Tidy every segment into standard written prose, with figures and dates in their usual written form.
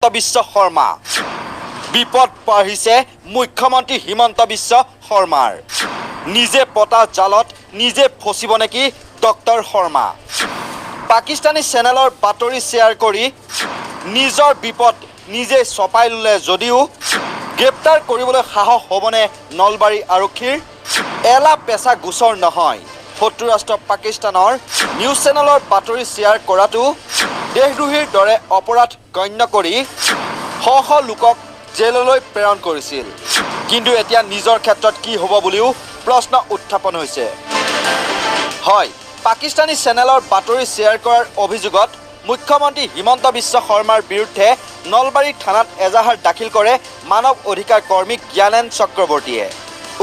বিশ্ব শৰ্মা বিপদ বাঢ়িছে মুখ্যমন্ত্ৰী হিমন্ত বিশ্ব শৰ্মাৰ নিজে পতা জালত নিজে ফচিব নেকি ডক্টৰ শৰ্মা পাকিস্তানী চেনেলৰ বাতৰি শ্বেয়াৰ কৰি নিজৰ বিপদ নিজে চপাই ললে যদিও গ্ৰেপ্তাৰ কৰিবলৈ সাহস হ'বনে নলবাৰী আৰক্ষীৰ এলা পেছা গোচৰ নহয় শত্ৰুৰাষ্ট্ৰ পাকিস্তানৰ নিউজ চেনেলৰ বাতৰি শ্বেয়াৰ কৰাটো দেশদ্ৰোহীৰ দৰে অপৰাধ গণ্য কৰি শ লোকক জেললৈ প্ৰেৰণ কৰিছিল কিন্তু এতিয়া নিজৰ ক্ষেত্ৰত কি হ'ব বুলিও প্ৰশ্ন উত্থাপন হৈছে হয় পাকিস্তানী চেনেলৰ বাতৰি শ্বেয়াৰ কৰাৰ অভিযোগত মুখ্যমন্ত্ৰী হিমন্ত বিশ্ব শৰ্মাৰ বিৰুদ্ধে নলবাৰী থানাত এজাহাৰ দাখিল কৰে মানৱ অধিকাৰ কৰ্মী জ্ঞানেন চক্ৰৱৰ্তীয়ে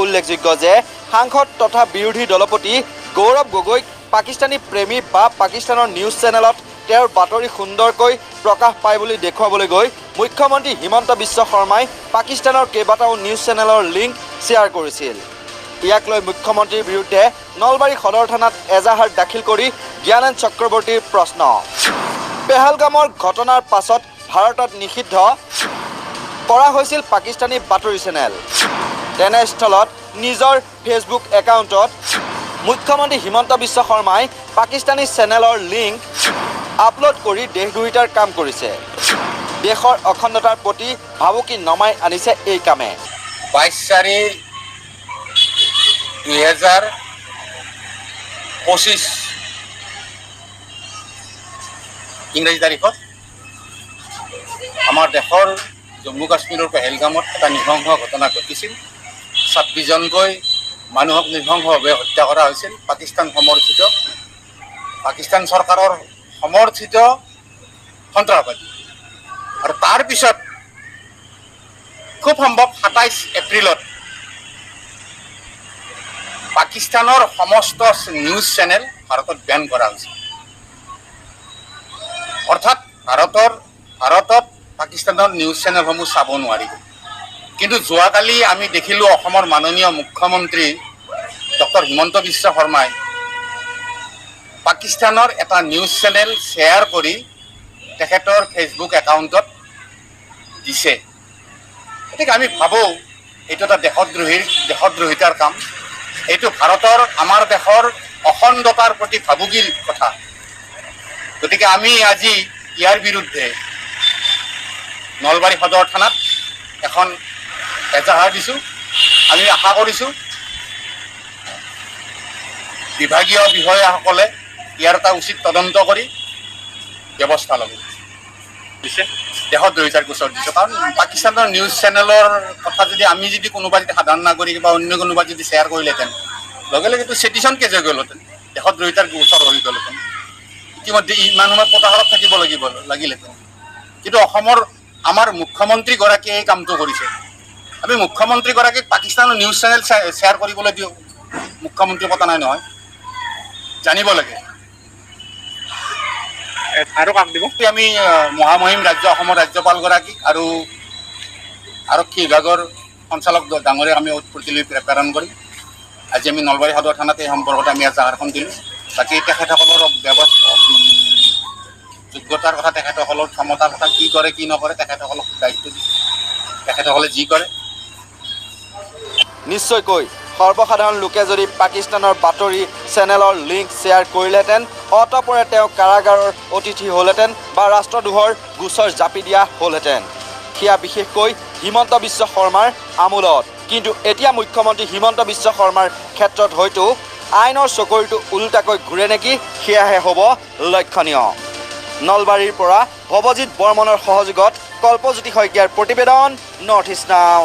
উল্লেখযোগ্য যে সাংসদ তথা বিৰোধী দলপতি গৌৰৱ গগৈক পাকিস্তানী প্ৰেমী বা পাকিস্তানৰ নিউজ চেনেলত তেওঁৰ বাতৰি সুন্দৰকৈ প্ৰকাশ পায় বুলি দেখুৱাবলৈ গৈ মুখ্যমন্ত্ৰী হিমন্ত বিশ্ব শৰ্মাই পাকিস্তানৰ কেইবাটাও নিউজ চেনেলৰ লিংক শ্বেয়াৰ কৰিছিল ইয়াক লৈ মুখ্যমন্ত্ৰীৰ বিৰুদ্ধে নলবাৰী সদৰ থানাত এজাহাৰ দাখিল কৰি জ্ঞানেন চক্ৰৱৰ্তীৰ প্ৰশ্ন পেহেলগামৰ ঘটনাৰ পাছত ভাৰতত নিষিদ্ধ কৰা হৈছিল পাকিস্তানী বাতৰি চেনেল তেনেস্থলত নিজৰ ফেচবুক একাউণ্টত মুখ্যমন্ত্ৰী হিমন্ত বিশ্ব শৰ্মাই পাকিস্তানী চেনেলৰ লিংক আপলোড কৰি দেশদ্ৰোহিতাৰ কাম কৰিছে দেশৰ অখণ্ডতাৰ প্ৰতি ভাবুকি নমাই আনিছে এই কামে 22/4/2025 ইংৰাজী তাৰিখত আমাৰ দেশৰ জম্মু কাশ্মীৰৰ পেহেলগামত এটা নৃশংস ঘটনা ঘটিছিল 26 জনকৈ মানুহক নৃশংসভাৱে হত্যা কৰা হৈছিল পাকিস্তান চৰকাৰৰ সমৰ্থিত সন্ত্ৰাসবাদী আৰু তাৰ পিছত খুব সম্ভৱ 27 এপ্ৰিলত পাকিস্তানৰ সমস্ত নিউজ চেনেল ভাৰতত বেন কৰা হৈছিল অৰ্থাৎ ভাৰতত পাকিস্তানৰ নিউজ চেনেলসমূহ চাব নোৱাৰিব কিন্তু যোৱাকালি আমি দেখিলোঁ অসমৰ মাননীয় মুখ্যমন্ত্ৰী ডক্টৰ হিমন্ত বিশ্ব শৰ্মাই পাকিস্তানৰ এটা নিউজ চেনেল শ্বেয়াৰ কৰি তেখেতৰ ফেচবুক একাউণ্টত দিছে গতিকে আমি ভাবোঁ এইটো এটা দেশদ্ৰোহিতাৰ কাম এইটো ভাৰতৰ আমাৰ দেশৰ অখণ্ডতাৰ প্ৰতি ভাবুকিৰ কথা গতিকে আমি আজি ইয়াৰ বিৰুদ্ধে নলবাৰী সদৰ থানাত এখন এজাহাৰ দিছোঁ আমি আশা কৰিছোঁ বিভাগীয় বিষয়াসকলে ইয়াৰ এটা উচিত তদন্ত কৰি ব্যৱস্থা ল'ব দেশদ্ৰোহিতাৰ গোচৰ দিছোঁ কাৰণ পাকিস্তানৰ নিউজ চেনেলৰ কথা আমি যদি কোনোবা যদি সাধাৰণ নাগৰিক বা অন্য কোনোবা যদি শ্বেয়াৰ কৰিলেহেঁতেন লগে লগেতো চেটিশ্যন কেছ হৈ গ'লহেঁতেন দেশদ্ৰোহিতাৰ গোচৰ হৈ গ'লহেঁতেন ইতিমধ্যে ইমান সময় পতাহাৰত থাকিব লাগিলহেঁতেন কিন্তু অসমৰ আমাৰ মুখ্যমন্ত্ৰীগৰাকীয়ে এই কামটো কৰিছে আমি মুখ্যমন্ত্ৰীগৰাকীক পাকিস্তানৰ নিউজ চেনেল শ্বেয়াৰ কৰিবলৈ দিওঁ মুখ্যমন্ত্ৰী পতা নাই নহয় জানিব লাগে আৰু কাক দিব আমি মহামহিম অসমৰ ৰাজ্যপালগৰাকীক আৰু আৰক্ষী বিভাগৰ সঞ্চালক ডাঙৰীয়াক আমি প্ৰতিলিপি প্ৰেৰণ কৰিম আজি আমি নলবাৰী সদৰ থানাত এই সম্পৰ্কত আমি এজাহাৰখন দিলোঁ বাকী তেখেতসকলৰ যোগ্যতাৰ কথা তেখেতসকলৰ ক্ষমতাৰ কথা কি কৰে কি নকৰে তেখেতসকলক দায়িত্ব দিছে তেখেতসকলে যি কৰে নিশ্চয়কৈ সৰ্বসাধাৰণ লোকে যদি পাকিস্তানৰ বাতৰি চেনেলৰ লিংক শ্বেয়াৰ কৰিলেহেঁতেন অতঃপৰে তেওঁ কাৰাগাৰৰ অতিথি হ'লহেঁতেন বা ৰাষ্ট্ৰদ্ৰোহৰ গোচৰ জাপি দিয়া হ'লহেঁতেন সেয়া বিশেষকৈ হিমন্ত বিশ্ব শৰ্মাৰ আমোলত কিন্তু এতিয়া মুখ্যমন্ত্ৰী হিমন্ত বিশ্ব শৰ্মাৰ ক্ষেত্ৰত হয়তো আইনৰ চকৰিটো ওলোটাকৈ ঘূৰে নেকি সেয়াহে হ'ব লক্ষণীয় নলবাৰীৰ পৰা ভৱজিৎ বৰ্মনৰ সহযোগত কল্পজ্যোতি শইকীয়াৰ প্ৰতিবেদন নৰ্থ ইষ্ট নাও।